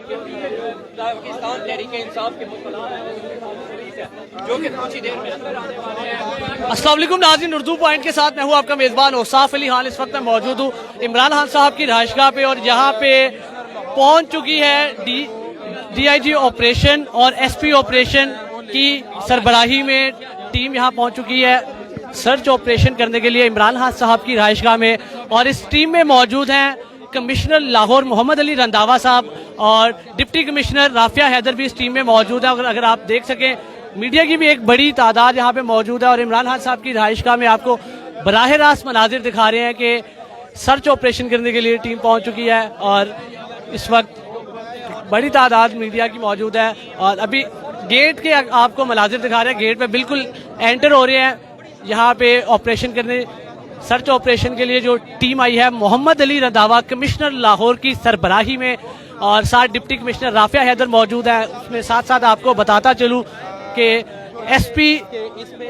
पाकिस्तान तहरीक इंसाफ के जो कि कुछ ही देर में अंदर आने वाले हैं। अस्सलाम वालेकुम नाज़रीन, उर्दू पॉइंट के साथ मैं हूँ आपका मेज़बान औसाफ अली खान। इस वक्त मैं मौजूद हूँ इमरान खान साहब की रिहाइशगाह पे और यहाँ पे पहुँच चुकी है DIG ऑपरेशन और SP ऑपरेशन की सरबराही में टीम यहाँ पहुँच चुकी है सर्च ऑपरेशन करने के लिए इमरान खान साहब की रिहाइशगाह में। और इस टीम में मौजूद हैं कमिश्नर लाहौर मोहम्मद अली रंधावा साहब और डिप्टी कमिश्नर राफिया हैदर भी इस टीम में मौजूद है। अगर आप देख सकें मीडिया की भी एक बड़ी तादाद यहाँ पे मौजूद है और इमरान खान साहब की रिहाइशगाह में आपको बराह रास्त मनाजिर दिखा रहे हैं कि सर्च ऑपरेशन करने के लिए टीम पहुँच चुकी है और इस वक्त बड़ी तादाद मीडिया की मौजूद है। और अभी गेट के आपको मनाजिर दिखा रहे हैं, गेट पे बिल्कुल एंटर हो रहे हैं यहाँ पे ऑपरेशन करने, सर्च ऑपरेशन के लिए जो टीम आई है मोहम्मद अली रंधावा कमिश्नर लाहौर की सरबराही में और साथ डिप्टी कमिश्नर राफिया हैदर मौजूद है। उसमें साथ साथ आपको बताता चलूँ कि SP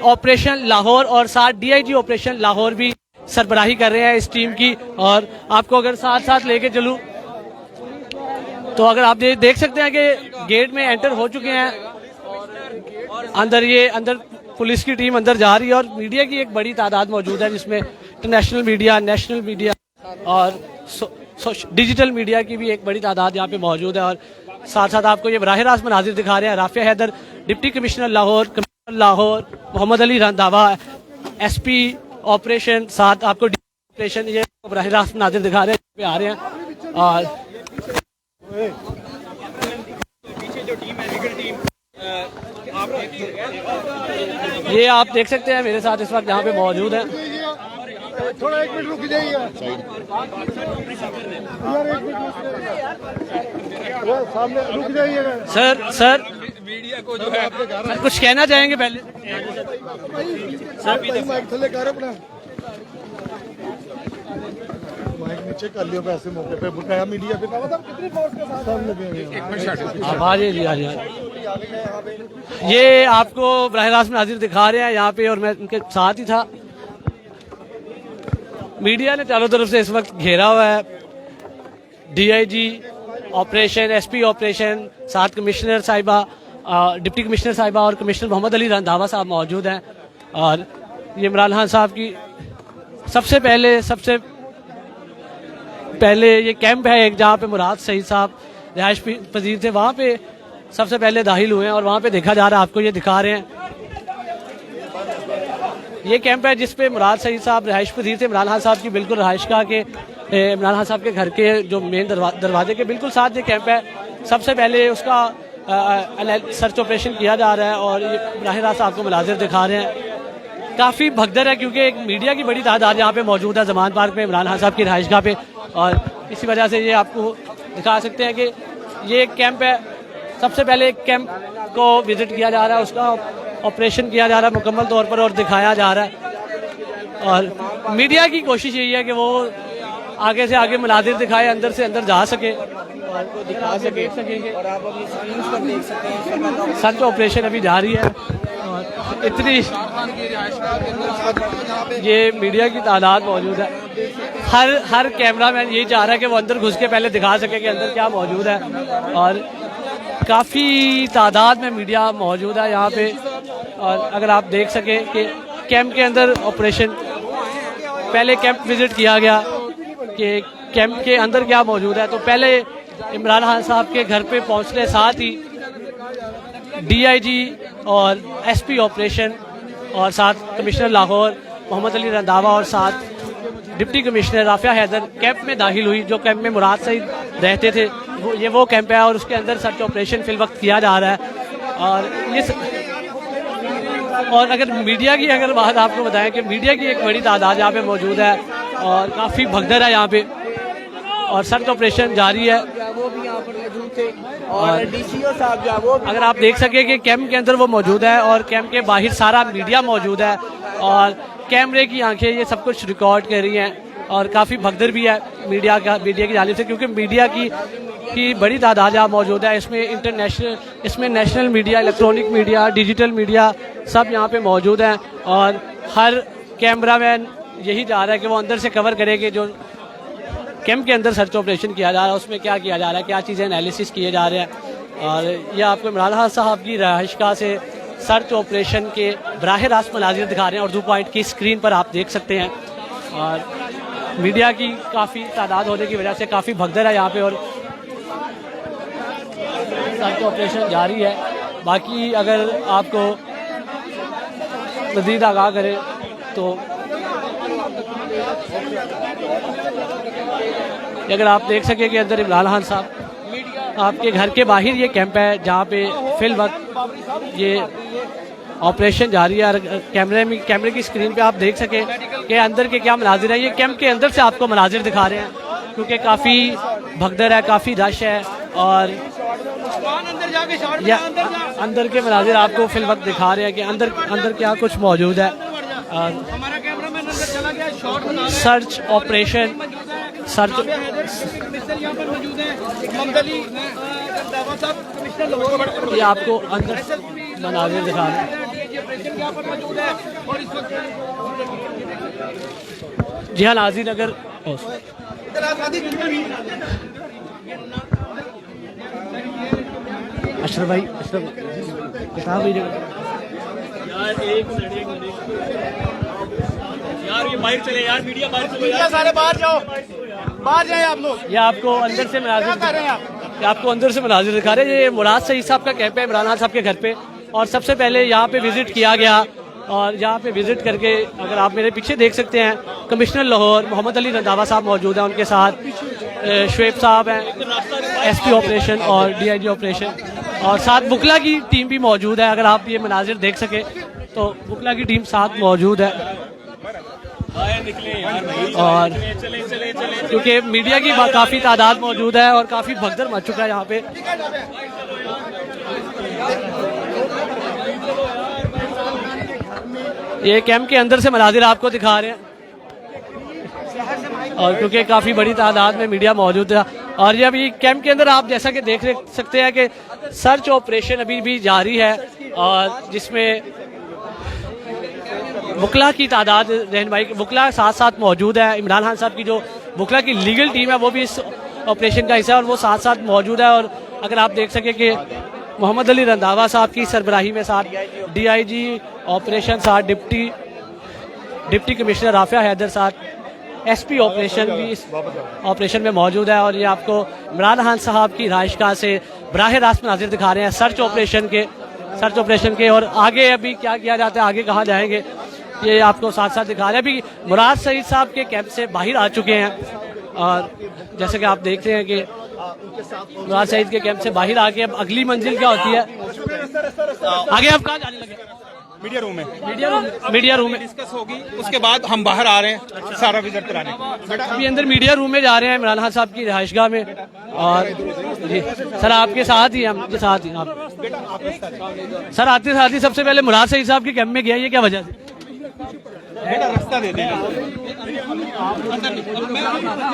ऑपरेशन लाहौर और साथ DIG ऑपरेशन लाहौर भी सरबराही कर रहे हैं इस टीम की। और आपको अगर साथ साथ लेके चलूँ तो अगर आप देख सकते हैं कि गेट में एंटर हो चुके हैं, अंदर पुलिस की टीम अंदर जा रही है और मीडिया की एक बड़ी तादाद मौजूद है जिसमें इंटरनेशनल मीडिया, नेशनल मीडिया और डिजिटल मीडिया की भी एक बड़ी तादाद यहाँ पे मौजूद है। और साथ साथ आपको ये बराह रास्त मनाजिर दिखा रहे हैं Rafia Haider deputy commissioner Lahore Mohammad Ali Randhawa SP operation, साथ आपको ऑपरेशन, ये बराह रास्त मनाजिर दिखा रहे हैं आ रहे हैं। और पीछे जो टीम है लीगल टीम ये आप देख सकते हैं मेरे साथ इस वक्त यहाँ पे मौजूद है। थोड़ा एक मिनट रुक जाइएगा, सामने रुक जाइएगा। सर मीडिया को जो है कुछ कहना चाहेंगे पहले? सर माइक थले कर अपना माइक नीचे कर लियो, पैसे मौके पे बुलाया मीडिया पे कितनी फोर्स के साथ सब लगे हैं। ये आपको बराह रास्त नाज़िर दिखा रहे हैं यहाँ पे और मैं उनके साथ ही था। मीडिया ने चारों तरफ से इस वक्त घेरा हुआ है। DIG ऑपरेशन, SP ऑपरेशन, साथ कमिश्नर साहिबा, डिप्टी कमिश्नर साहिबा और कमिश्नर मोहम्मद अली रंधावा साहब मौजूद हैं। और ये इमरान खान साहब की सबसे पहले ये कैंप है एक जहाँ पे मुराद सईद साहब रिहाइश पजीर थे, वहाँ पे सबसे पहले दाखिल हुए हैं और वहाँ पे देखा जा रहा है, आपको ये दिखा रहे हैं ये कैंप है जिसपे मुराद सईद साहब रिहाइश पजीर थे इमरान खान साहब की बिल्कुल रिहाइशगाह के, इमरान खान साहब के घर के जो मेन दरवाजे के बिल्कुल साथ ये कैंप है। सबसे पहले उसका सर्च ऑपरेशन किया जा रहा है और ये बराह रास्त आपको मनाजिर दिखा रहे हैं। काफ़ी भगदड़ है क्योंकि एक मीडिया की बड़ी तादाद यहाँ पे मौजूद है जमान पार्क में इमरान खान साहब की रिहाइशगाह पे और इसी वजह से ये आपको दिखा सकते हैं कि ये एक कैंप है। सबसे पहले एक कैंप को विजिट किया जा रहा है, उसका ऑपरेशन किया जा रहा है मुकम्मल तौर पर और दिखाया जा रहा है। और मीडिया की कोशिश यही है कि वो आगे से आगे मनाजिर दिखाए, अंदर से अंदर जा सके और दिखा सके और आप अपनी स्क्रीन पर देख सकते हैं सर्च ऑपरेशन अभी जारी है। और इतनी ये मीडिया की तादाद मौजूद है। हर कैमरामैन यही चाह रहा है कि वो अंदर घुस के पहले दिखा सके कि अंदर क्या मौजूद है। और काफ़ी तादाद में मीडिया मौजूद है यहाँ पे। और अगर आप देख सके कि कैंप के अंदर ऑपरेशन, पहले कैंप विजिट किया गया कि कैंप के अंदर क्या मौजूद है, तो पहले इमरान खान साहब के घर पे पहुँचने साथ ही DIG और SP ऑपरेशन और साथ कमिश्नर लाहौर मोहम्मद अली रंधावा और साथ deputy commissioner Rafia Haider camp में दाखिल हुई। जो कैंप में मुराद सईद रहते थे ये वो कैंप है और उसके अंदर सर्च ऑपरेशन फिल वक्त किया जा रहा है। और अगर मीडिया की बात आपको बताएं कि मीडिया की एक बड़ी तादाद यहाँ पे मौजूद है और काफ़ी भगदड़ है यहाँ पे और सर्च ऑपरेशन जारी है। वो भी यहाँ पर मौजूद थे और DCO साहब जो वो अगर आप देख सके कि कैंप के अंदर वो मौजूद है और कैंप के बाहर सारा मीडिया मौजूद है और कैमरे की आंखें ये सब कुछ रिकॉर्ड कर रही हैं और काफ़ी भगदड़ भी है मीडिया की जानिब से, क्योंकि मीडिया की बड़ी तादाद यहाँ मौजूद है। इसमें national media, electronic media, digital media सब यहाँ पे मौजूद हैं और हर कैमरामैन यही चाह रहा है कि वो अंदर से कवर करे कि जो कैंप के अंदर सर्च ऑपरेशन किया जा रहा है, उसमें क्या किया जा रहा है, क्या चीज़ें एनालिसिस किए जा रहे हैं। और ये आपको इमरान खान साहब की रहायशगाह से सर्च ऑपरेशन के बराह रास्त मनाजिर दिखा रहे हैं। उर्दू पॉइंट की स्क्रीन पर आप देख सकते हैं। और मीडिया की काफ़ी तादाद होने की वजह से काफ़ी भगदड़ है यहाँ पे और सर्च ऑपरेशन जारी है। बाकी अगर आपको मज़ीद आगाह करें तो अगर आप देख सकें कि अंदर इमरान खान साहब आपके घर के बाहर ये कैंप है जहाँ पे फिल वक्त ये ऑपरेशन जारी है। और कैमरे की स्क्रीन पे आप देख सकें कि अंदर के क्या मनाजिर है। ये कैंप के अंदर से आपको मनाजिर दिखा रहे हैं क्योंकि काफ़ी भगदड़ है, काफ़ी रश है और या अंदर के मनाजिर आपको फिल वक्त दिखा रहे हैं कि अंदर क्या कुछ मौजूद है। सर्च ऑपरेशन ये आपको अंदर मनाजिर दिखा रहे हैं। जी हाँ नाज़रीन, अगर अशरफ भाई किताब यार ये बाहर चले यार, मीडिया बाहर चले यार, सारे बाहर जाओ, बाहर जाए आप लोग। ये आपको अंदर से मनाजिर दिखा रहे हैं। ये मुराद सईद साहब का कैंप है इमरान खान साहब के घर पे और सबसे पहले यहाँ पे विजिट किया गया और यहाँ पे विजिट करके अगर आप मेरे पीछे देख सकते हैं कमिश्नर लाहौर मोहम्मद अली रंधावा साहब मौजूद हैं, उनके साथ शुएब साहब हैं SP ऑपरेशन और DIG ऑपरेशन और साथ बुकला की टीम भी मौजूद है। अगर आप ये मनाजिर देख सके तो बुकला की टीम साथ मौजूद है और क्योंकि मीडिया की काफ़ी तादाद मौजूद है और काफ़ी भगदड़ मच चुका है यहाँ पे। ये कैंप के अंदर से मनाजिर आपको दिखा रहे हैं और क्योंकि काफ़ी बड़ी तादाद में मीडिया मौजूद है और ये अभी कैंप के अंदर आप जैसा कि देख सकते हैं कि सर्च ऑपरेशन अभी भी जारी है और जिसमें बुकला की तादाद रहनुमाई बुकला साथ साथ मौजूद है। इमरान खान साहब की जो बुकला की लीगल टीम है वो भी इस ऑपरेशन का हिस्सा है और वो साथ साथ मौजूद है। और अगर आप देख सकें कि मोहम्मद अली रंधावा साहब की सरबराही में साथ DIG ऑपरेशन, साथ डिप्टी कमिश्नर राफिया हैदर, साथ SP ऑपरेशन भी इस ऑपरेशन में मौजूद है। और ये आपको इमरान खान साहब की रहायशगाह से बराह रास्त मनाजिर दिखा रहे हैं सर्च ऑपरेशन के और आगे अभी क्या किया जाता है, आगे कहाँ जाएंगे, ये आपको साथ साथ दिखा रहे हैं। अभी मुराद सईद साहब के कैंप से बाहर आ चुके हैं और जैसे कि आप देख रहे हैं कि मुराद सईद के कैंप से बाहर आके अब अगली मंजिल क्या होती है, आगे आप कहाँ जाने लगे? मीडिया रूम में डिस्कस होगी, उसके बाद हम बाहर आ रहे हैं सारा विजिट कराने। अभी अंदर मीडिया रूम में जा रहे हैं इमरान खान साहब की रिहाइशगाह में। और जी सर आपके साथ ही हम साथ ही आप सर आते साथ ही सबसे पहले मुराद सईद साहब के कैंप में गया, ये क्या वजह से? बेटा रास्ता दे देना,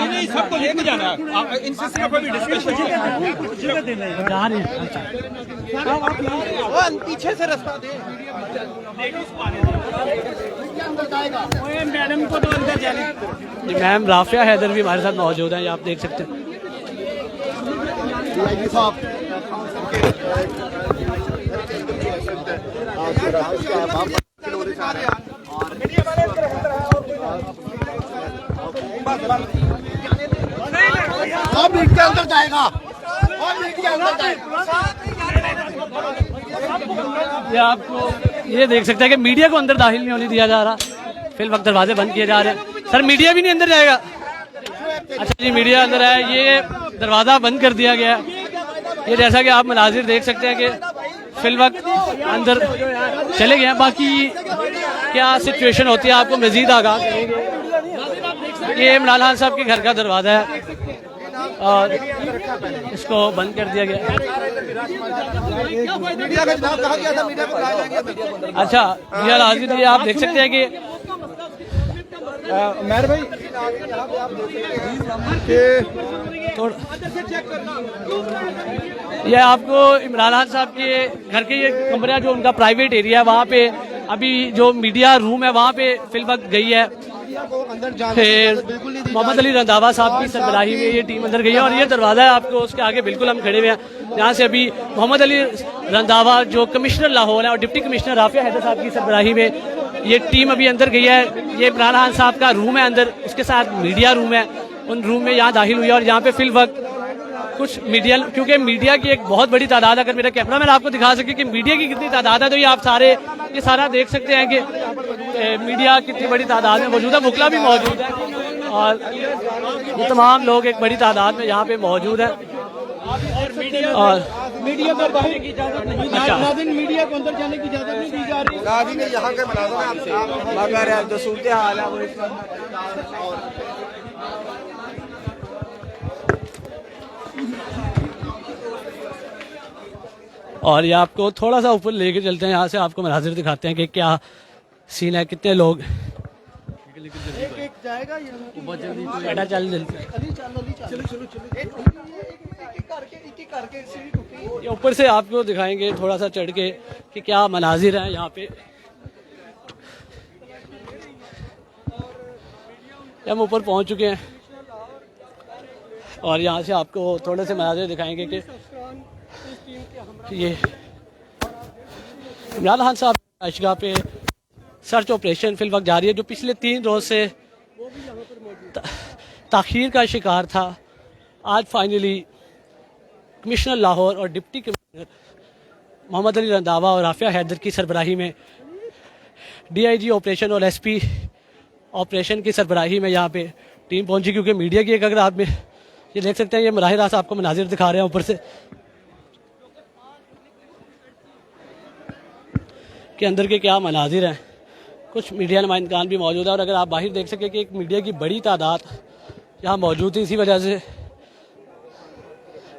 नहीं सबको लेके जाना है, इनसे सिर्फ अभी डिस्कशन पीछे से रास्ता दे मैडम को तो अंदर जाने। मैम राफिया हैदर भी हमारे साथ मौजूद हैं, आप देख सकते हैं। अंदर जाएगा ये आपको ये देख सकते हैं कि मीडिया को अंदर दाखिल नहीं होने दिया जा रहा, फिल वक्त दरवाजे बंद किए जा रहे हैं। सर मीडिया भी नहीं अंदर जाएगा? अच्छा जी मीडिया अंदर है, ये दरवाज़ा बंद कर दिया गया। ये जैसा कि आप मनाजिर देख सकते हैं कि फिल वक्त अंदर चले गए हैं। बाकी क्या सिचुएशन होती है आपको मजीद आगाह करेंगे। ये इमरान खान साहब के घर का दरवाज़ा है और इसको बंद कर दिया गया। अच्छा जी हाजिर, ये आप देख सकते हैं कि मेहर भाई ये आपको इमरान खान साहब के घर के ये कमरा जो उनका प्राइवेट एरिया है वहाँ पे अभी जो मीडिया रूम है वहाँ पे फिल वक्त गई है फिर मोहम्मद अली रंधावा साहब की सरबराही में ये टीम अंदर गई है और ये दरवाज़ा है आपको उसके आगे बिल्कुल हम खड़े हुए हैं जहाँ से अभी मोहम्मद अली रंधावा जो कमिश्नर लाहौर है और डिप्टी कमिश्नर राफिया हैदर साहब की सरबराही में ये टीम अभी अंदर गई है। ये इमरान खान साहब का रूम है अंदर, उसके साथ मीडिया रूम है, उन रूम में यहाँ दाखिल हुई है और यहाँ पे फिल वक्त कुछ मीडिया, क्योंकि मीडिया की एक बहुत बड़ी तादाद, अगर मेरा कैमरा मैन आपको दिखा सके कि मीडिया की कितनी तादाद है तो ये आप सारे ये सारा देख सकते हैं कि मीडिया कितनी बड़ी तादाद में मौजूद है। बुकला भी मौजूद है और ये तमाम लोग एक बड़ी तादाद में यहाँ पे मौजूद है और मीडिया को बाहर की इजाजत नहीं, नाज़रीन मीडिया को अंदर जाने की इजाजत नहीं दी जा रही। नाज़रीन यहाँ के मुलाज़िम हैं आपसे, मगर जो सूरत हाल है वो और ये आपको थोड़ा सा ऊपर लेके चलते हैं, यहाँ से आपको मनाजिर दिखाते हैं कि क्या सीन है, कितने लोग बेटा चल ये ऊपर से आपको दिखाएंगे थोड़ा सा चढ़ के कि क्या मनाजिर हैं यहाँ पे। हम ऊपर पहुँच चुके हैं और यहाँ से आपको थोड़े से मनाजिर दिखाएंगे कि ये इमरान खान साहब अशगा पे सर्च ऑपरेशन फिल वक्त जारी है जो पिछले 3 रोज़ से ताख़ीर का शिकार था। आज फाइनली कमिश्नर लाहौर और डिप्टी कमिश्नर मोहम्मद अली रंधावा और राफिया हैदर की सरबराही में DIG ऑपरेशन और SP ऑपरेशन की सरबराही में यहाँ पे टीम पहुँची, क्योंकि मीडिया की एक अगर आप में ये देख सकते हैं ये मराह रास्त आपको मनाजिर दिखा रहे हैं ऊपर से के अंदर के क्या मनाजिर हैं। कुछ मीडिया नुमाइंदगान भी मौजूद है और अगर आप बाहर देख सकें कि एक मीडिया की बड़ी तादाद यहाँ मौजूद थी, इसी वजह से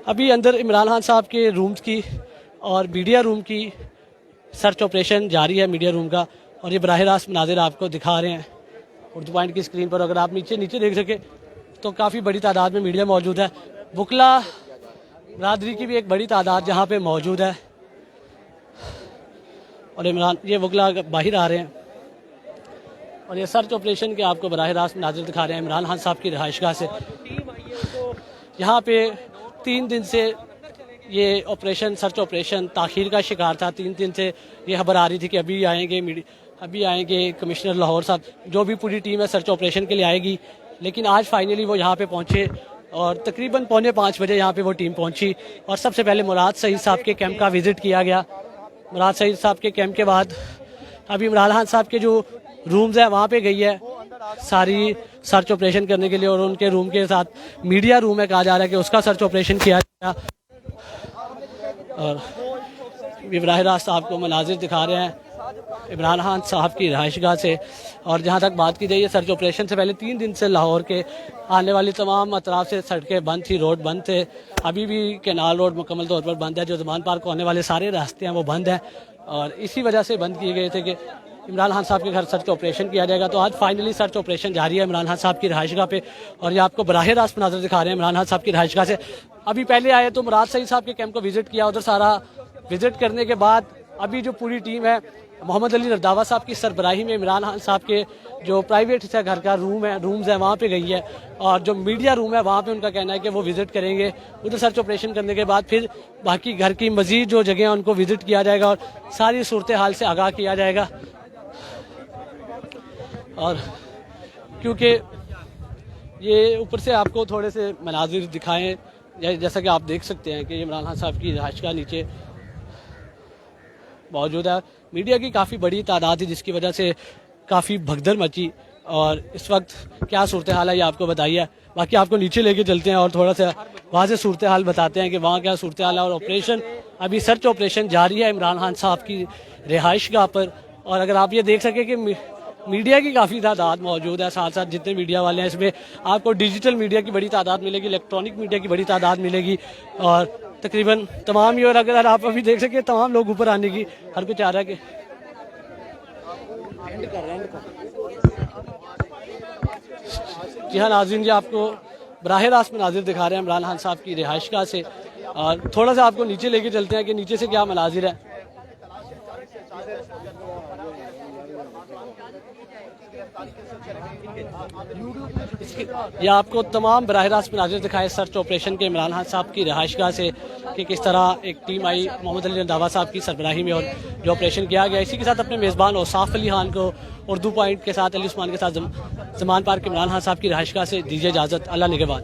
अभी अंदर इमरान खान साहब के रूम्स की और मीडिया रूम की सर्च ऑपरेशन जारी है मीडिया रूम का और ये बराह रास्त मनाजिर आपको दिखा रहे हैं उर्दू पॉइंट की स्क्रीन पर। अगर आप नीचे देख सकें तो काफ़ी बड़ी तादाद में मीडिया मौजूद है। बुकला बरादरी की भी एक बड़ी तादाद जहाँ पे मौजूद है और इमरान ये बुकला बाहर आ रहे हैं और ये सर्च ऑपरेशन के आपको बराह रास्त मनाजिर दिखा रहे हैं इमरान खान साहब की रिहाइशगाह से। यहाँ पे 3 दिन से ये ऑपरेशन सर्च ऑपरेशन ताख़ीर का शिकार था। 3 दिन से ये खबर आ रही थी कि अभी आएंगे कमिश्नर लाहौर साहब, जो भी पूरी टीम है सर्च ऑपरेशन के लिए आएगी, लेकिन आज फाइनली वो यहाँ पे पहुँचे और तकरीबन 4:45 बजे यहाँ पे वो टीम पहुँची और सबसे पहले मुराद सईद साहब के कैंप का विज़िट किया गया। मुराद सईद साहब के कैंप के बाद अभी इमरान खान साहब के जो रूम्स है वहाँ पे गई है सारी सर्च ऑपरेशन करने के लिए और उनके रूम के साथ मीडिया रूम है, कहा जा रहा है कि उसका सर्च ऑपरेशन किया गया और बराह रास्त आपको मनाजिर दिखा रहे हैं इमरान खान साहब की रिहाइशगाह से। और जहाँ तक बात की जाए सर्च ऑपरेशन से पहले 3 दिन से लाहौर के आने वाली तमाम अतराफ से सड़कें बंद थी, रोड बंद थे। अभी भी कैनाल रोड मुकम्मल तौर पर बंद है, जो ज़मान पार्क होने वाले सारे रास्ते हैं वो बंद हैं और इसी वजह से बंद किए गए थे कि इमरान खान साहब के घर सर्च ऑपरेशन किया जाएगा। तो आज फाइनली सर्च ऑपरेशन जारी है इमरान खान साहब की रिहाइशगाह पे और ये आपको बराह रास्त मनाज़िर दिखा रहे हैं इमरान खान साहब की रिहाइशगाह से। अभी पहले आए तो मुराद सईद साहब के कैंप को विज़िट किया, उधर सारा विज़िट करने के बाद अभी जो पूरी टीम है मोहम्मद अली रंधावा साहब की सरबराही में इमरान खान साहब के जो प्राइवेट हिस्सा घर का रूम्स है वहाँ पे गई है और जो मीडिया रूम है वहाँ पे उनका कहना है कि वो विज़िट करेंगे। उधर सर्च ऑपरेशन करने के बाद फिर बाकी घर की मज़ीद जो जगह हैं उनको विज़िट किया जाएगा और सारी सूरत हाल से आगाह किया जाएगा। और क्योंकि ये ऊपर से आपको थोड़े से मनाजिर दिखाएँ, जैसा कि आप देख सकते हैं कि इमरान खान साहब की रिहाइशगाह नीचे मौजूद है। मीडिया की काफ़ी बड़ी तादाद थी जिसकी वजह से काफ़ी भगदड़ मची और इस वक्त क्या सूरत हाल है ये आपको बताइए। बाकी आपको नीचे लेके चलते हैं और थोड़ा सा वहाँ से सूरत हाल बताते हैं कि वहाँ क्या सूरत हाल है। और ऑपरेशन अभी सर्च ऑपरेशन जारी है इमरान खान साहब की रिहाइशगाह पर और अगर आप ये देख सकें कि मीडिया की काफ़ी तादाद मौजूद है, साथ साथ जितने मीडिया वाले हैं इसमें आपको डिजिटल मीडिया की बड़ी तादाद मिलेगी, इलेक्ट्रॉनिक मीडिया की बड़ी तादाद मिलेगी और तकरीबन तमाम ही। और अगर आप अभी देख सकें तमाम लोग ऊपर आने की हर कोई चाह रहा है कि जी हाँ नाज़रीन, जी आपको बराह रास्त मनाजिर दिखा रहे हैं इमरान खान साहब की रिहाइशगाह से और थोड़ा सा आपको नीचे लेके चलते हैं कि नीचे से क्या मनाजिर है। ये आपको तमाम बराह रास्त मनाजिर दिखाए सर्च ऑपरेशन के इमरान खान साहब की रहायशगाह से कि किस तरह एक टीम आई मोहम्मद अली रंधावा साहब की सरबराही में और जो ऑपरेशन किया गया। इसी के साथ अपने मेज़बान औसाफ अली खान को उर्दू पॉइंट के साथ अली उस्मान के साथ जमान पार्क इमरान खान साहब की रहायशगाह से दीजिए इजाज़त। अल्लाह निगहबान।